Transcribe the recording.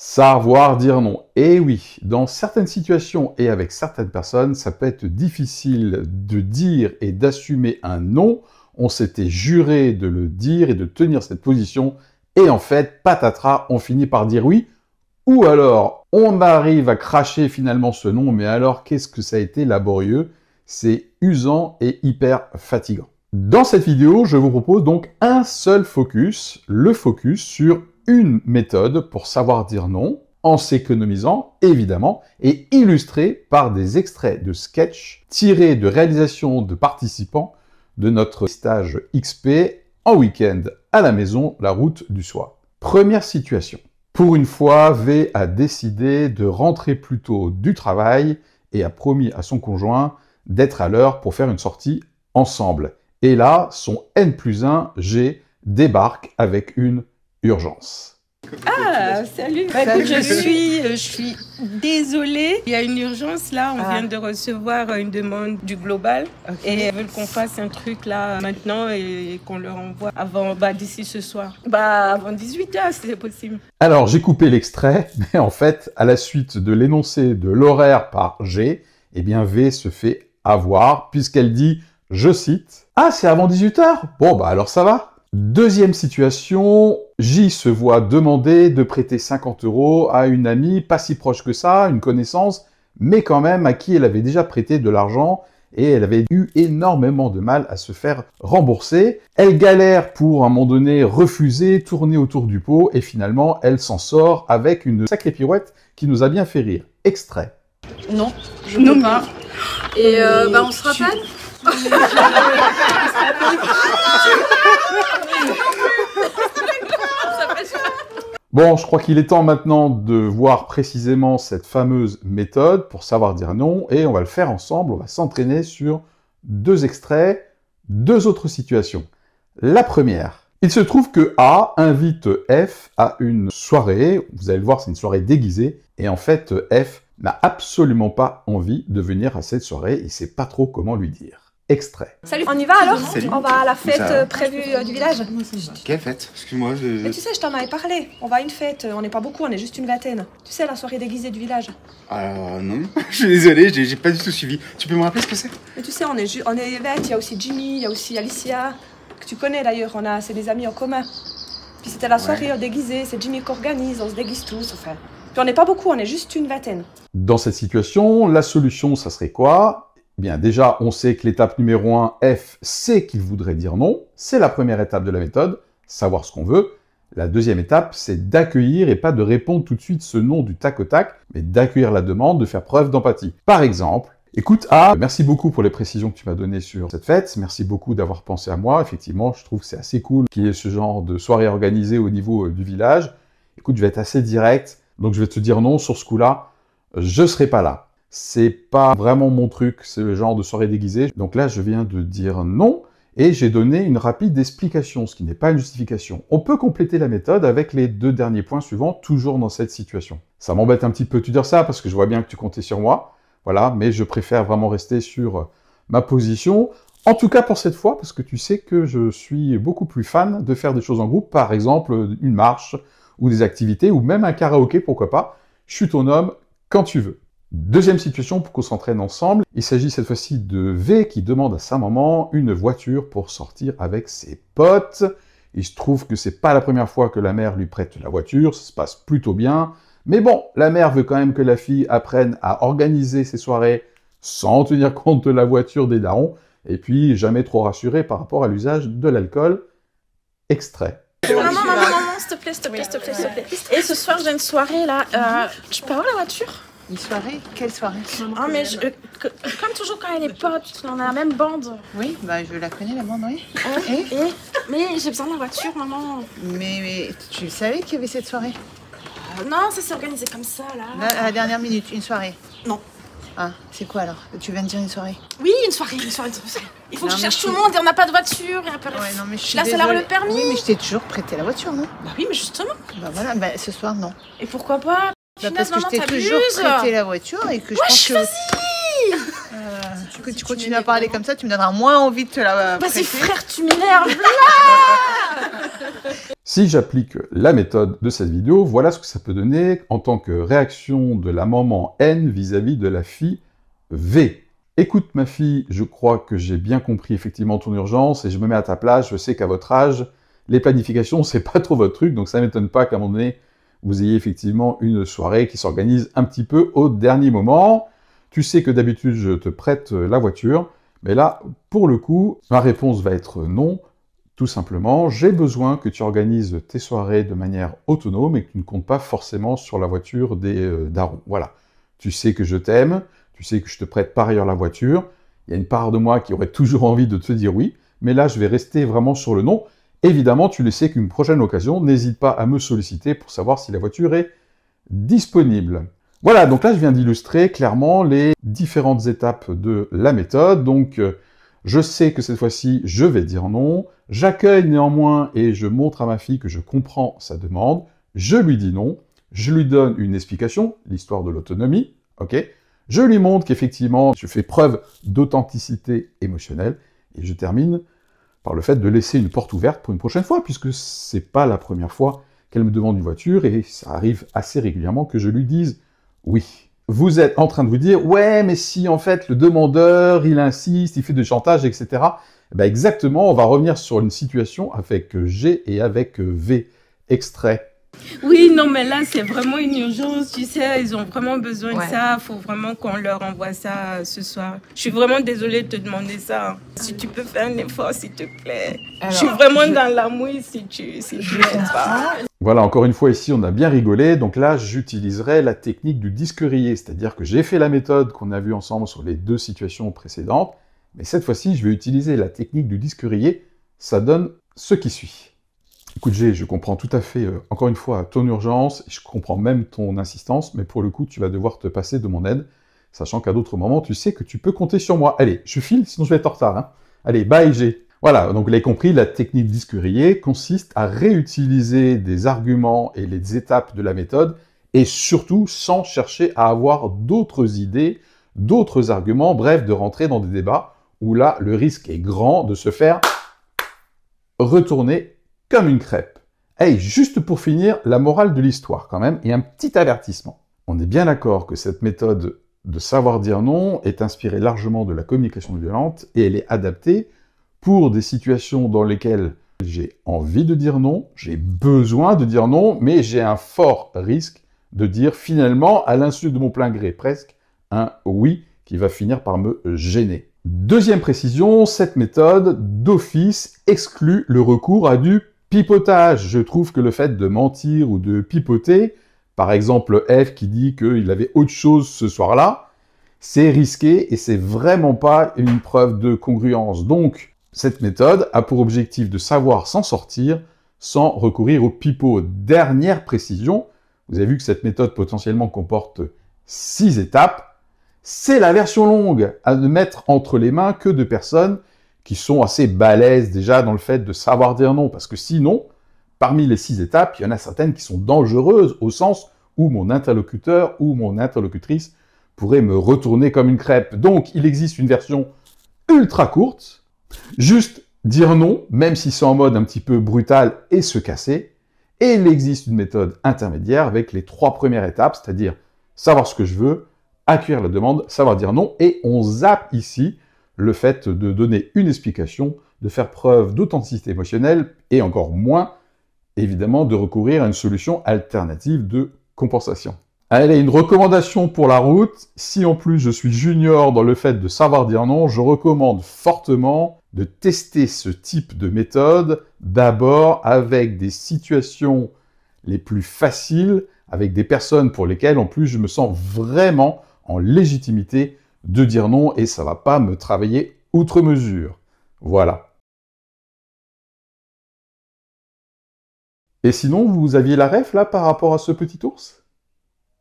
Savoir dire non. Et oui, dans certaines situations et avec certaines personnes, ça peut être difficile de dire et d'assumer un non. On s'était juré de le dire et de tenir cette position. Et en fait, patatras, on finit par dire oui. Ou alors, on arrive à cracher finalement ce non, mais alors qu'est-ce que ça a été laborieux? C'est usant et hyper fatigant. Dans cette vidéo, je vous propose donc un seul focus, le focus sur une méthode pour savoir dire non, en s'économisant, évidemment, et illustré par des extraits de sketchs tirés de réalisations de participants de notre stage XP en week-end à la maison, la route du soir. Première situation. Pour une fois, V a décidé de rentrer plus tôt du travail et a promis à son conjoint d'être à l'heure pour faire une sortie ensemble. Et là, son N+1, G, débarque avec une urgence. Ah, salut. Écoute, je suis désolée. Il y a une urgence là. On vient de recevoir une demande du Global. Et ils veulent qu'on fasse un truc là maintenant et qu'on leur envoie avant, d'ici ce soir. Avant 18h, si c'est possible. Alors, j'ai coupé l'extrait, mais en fait, à la suite de l'énoncé de l'horaire par G, eh bien, V se fait avoir puisqu'elle dit, je cite, « Ah, c'est avant 18h ? Bon, alors ça va ». Deuxième situation, J se voit demander de prêter 50 € à une amie, pas si proche que ça, une connaissance, mais quand même à qui elle avait déjà prêté de l'argent et elle avait eu énormément de mal à se faire rembourser. Elle galère pour, à un moment donné, refuser, tourner autour du pot et finalement, elle s'en sort avec une sacrée pirouette qui nous a bien fait rire. Extrait. Non, je ne peux pas. Et on se rappelle Bon, je crois qu'il est temps maintenant de voir précisément cette fameuse méthode pour savoir dire non, et on va le faire ensemble, on va s'entraîner sur deux extraits, deux autres situations. La première, il se trouve que A invite F à une soirée, vous allez le voir, c'est une soirée déguisée, et en fait, F n'a absolument pas envie de venir à cette soirée, et sait pas trop comment lui dire. Extrait. Salut, on y va alors? Salut. On va à la fête prévue du village. Quelle fête? Excuse-moi, Mais tu sais, je t'en avais parlé. On va à une fête, on n'est pas beaucoup, on est juste une vingtaine. Tu sais, la soirée déguisée du village. Alors non, je suis désolé, j'ai pas du tout suivi. Tu peux me rappeler ce que c'est? Mais tu sais, on est 20, il y a aussi Jimmy, il y a aussi Alicia, que tu connais d'ailleurs, c'est des amis en commun. Puis c'était la soirée déguisée, c'est Jimmy qui organise, on se déguise tous, enfin. Puis on n'est pas beaucoup, on est juste une vingtaine. Dans cette situation, la solution, ça serait quoi? Bien, déjà, on sait que l'étape numéro 1, F, sait qu'il voudrait dire non. C'est la première étape de la méthode, savoir ce qu'on veut. La deuxième étape, c'est d'accueillir et pas de répondre tout de suite ce non du tac au tac, mais d'accueillir la demande, de faire preuve d'empathie. Par exemple, écoute A, merci beaucoup pour les précisions que tu m'as données sur cette fête, merci beaucoup d'avoir pensé à moi. Effectivement, je trouve que c'est assez cool qu'il y ait ce genre de soirée organisée au niveau du village. Écoute, je vais être assez direct, donc je vais te dire non sur ce coup-là, je serai pas là. C'est pas vraiment mon truc, c'est le genre de soirée déguisée. Donc là, je viens de dire non, et j'ai donné une rapide explication, ce qui n'est pas une justification. On peut compléter la méthode avec les deux derniers points suivants, toujours dans cette situation. Ça m'embête un petit peu de te dire ça, parce que je vois bien que tu comptais sur moi, voilà, mais je préfère vraiment rester sur ma position. En tout cas pour cette fois, parce que tu sais que je suis beaucoup plus fan de faire des choses en groupe, par exemple une marche, ou des activités, ou même un karaoké, pourquoi pas. Je suis ton homme quand tu veux. Deuxième situation pour qu'on s'entraîne ensemble, il s'agit cette fois-ci de V qui demande à sa maman une voiture pour sortir avec ses potes. Il se trouve que c'est pas la première fois que la mère lui prête la voiture, ça se passe plutôt bien. Mais bon, la mère veut quand même que la fille apprenne à organiser ses soirées sans tenir compte de la voiture des darons, et puis jamais trop rassurée par rapport à l'usage de l'alcool. Extrait. Maman, s'il te plaît, s'il te plaît, s'il te plaît, s'il te plaît. Et ce soir, j'ai une soirée là. Tu peux avoir la voiture? Une soirée? Quelle soirée? Ah, mais comme toujours quand elle est pote, on a la même bande. Oui, je la connais la bande, oui. Mais j'ai besoin de la voiture, maman. Mais tu savais qu'il y avait cette soirée? Non, ça s'est organisé comme ça, là. Là, à la dernière minute, une soirée? Non. Ah, c'est quoi alors? Tu viens de dire une soirée? Oui, une soirée. Il faut que je cherche tout le monde et on n'a pas de voiture. Et après, ouais, non, mais je suis là, c'est l'heure le permis. Oui, mais je t'ai toujours prêté la voiture, non? Bah oui, mais justement. Voilà, ce soir, non. Et pourquoi pas? Parce que je t'ai toujours prêté la voiture et que je pense que... Choisis tu continues à parler comme ça, tu me donneras moins envie de te la Vas-y prêter. frère, tu m'énerves. Si j'applique la méthode de cette vidéo, voilà ce que ça peut donner en tant que réaction de la maman N vis-à-vis de la fille V. Écoute ma fille, je crois que j'ai bien compris effectivement ton urgence et je me mets à ta place, je sais qu'à votre âge, les planifications, c'est pas trop votre truc, donc ça m'étonne pas qu'à un moment donné, vous ayez effectivement une soirée qui s'organise un petit peu au dernier moment. Tu sais que d'habitude, je te prête la voiture, mais là, pour le coup, ma réponse va être non. Tout simplement, j'ai besoin que tu organises tes soirées de manière autonome et que tu ne comptes pas forcément sur la voiture des darons. Voilà. Tu sais que je t'aime, tu sais que je te prête par ailleurs la voiture. Il y a une part de moi qui aurait toujours envie de te dire oui, mais là, je vais rester vraiment sur le non. Évidemment, tu le sais qu'une prochaine occasion, n'hésite pas à me solliciter pour savoir si la voiture est disponible. Voilà, donc là, je viens d'illustrer clairement les différentes étapes de la méthode. Donc, je sais que cette fois-ci, je vais dire non. J'accueille néanmoins et je montre à ma fille que je comprends sa demande. Je lui dis non. Je lui donne une explication, l'histoire de l'autonomie, ok? Je lui montre qu'effectivement, je fais preuve d'authenticité émotionnelle. Et je termine par le fait de laisser une porte ouverte pour une prochaine fois, puisque c'est pas la première fois qu'elle me demande une voiture, et ça arrive assez régulièrement que je lui dise oui. Vous êtes en train de vous dire, ouais, mais si en fait le demandeur, il insiste, il fait du chantage, etc. Eh ben exactement, on va revenir sur une situation avec G et avec V. Extrait. Oui, non, mais là, c'est vraiment une urgence, tu sais, ils ont vraiment besoin de ça, il faut vraiment qu'on leur envoie ça ce soir. Je suis vraiment désolée de te demander ça. Si tu peux faire un effort, s'il te plaît. Alors, je suis vraiment dans la mouille si tu n'aides pas. Voilà, encore une fois, ici, on a bien rigolé. Donc là, j'utiliserai la technique du disque rayé, c'est-à-dire que j'ai fait la méthode qu'on a vue ensemble sur les deux situations précédentes, mais cette fois-ci, je vais utiliser la technique du disque rayé. Ça donne ce qui suit. Écoute G, je comprends tout à fait, encore une fois, ton urgence, je comprends même ton insistance, mais pour le coup, tu vas devoir te passer de mon aide, sachant qu'à d'autres moments, tu sais que tu peux compter sur moi. Allez, je file, sinon je vais être en retard. Hein. Allez, bye G. Voilà, donc vous l'avez compris, la technique disque rayé consiste à réutiliser des arguments et les étapes de la méthode, et surtout sans chercher à avoir d'autres idées, d'autres arguments, bref, de rentrer dans des débats où là, le risque est grand de se faire retourner comme une crêpe. Hey, juste pour finir, la morale de l'histoire quand même, et un petit avertissement. On est bien d'accord que cette méthode de savoir dire non est inspirée largement de la communication violente, et elle est adaptée pour des situations dans lesquelles j'ai envie de dire non, j'ai besoin de dire non, mais j'ai un fort risque de dire finalement, à l'insu de mon plein gré presque, un oui qui va finir par me gêner. Deuxième précision, cette méthode d'office exclut le recours à du pipotage. Je trouve que le fait de mentir ou de pipoter, par exemple F qui dit qu'il avait autre chose ce soir-là, c'est risqué et c'est vraiment pas une preuve de congruence. Donc, cette méthode a pour objectif de savoir s'en sortir sans recourir au pipeau. Dernière précision, vous avez vu que cette méthode potentiellement comporte 6 étapes. C'est la version longue à ne mettre entre les mains que de personnes qui sont assez balèzes déjà dans le fait de savoir dire non, parce que sinon, parmi les 6 étapes, il y en a certaines qui sont dangereuses, au sens où mon interlocuteur ou mon interlocutrice pourrait me retourner comme une crêpe. Donc, il existe une version ultra courte, juste dire non, même si c'est en mode un petit peu brutal et se casser, et il existe une méthode intermédiaire avec les 3 premières étapes, c'est-à-dire savoir ce que je veux, accueillir la demande, savoir dire non, et on zappe ici le fait de donner une explication, de faire preuve d'authenticité émotionnelle, et encore moins, évidemment, de recourir à une solution alternative de compensation. Allez, une recommandation pour la route. Si en plus je suis junior dans le fait de savoir dire non, je recommande fortement de tester ce type de méthode, d'abord avec des situations les plus faciles, avec des personnes pour lesquelles, en plus, je me sens vraiment en légitimité de dire non, et ça va pas me travailler outre mesure. Voilà. Et sinon, vous aviez la ref, là, par rapport à ce petit ours ?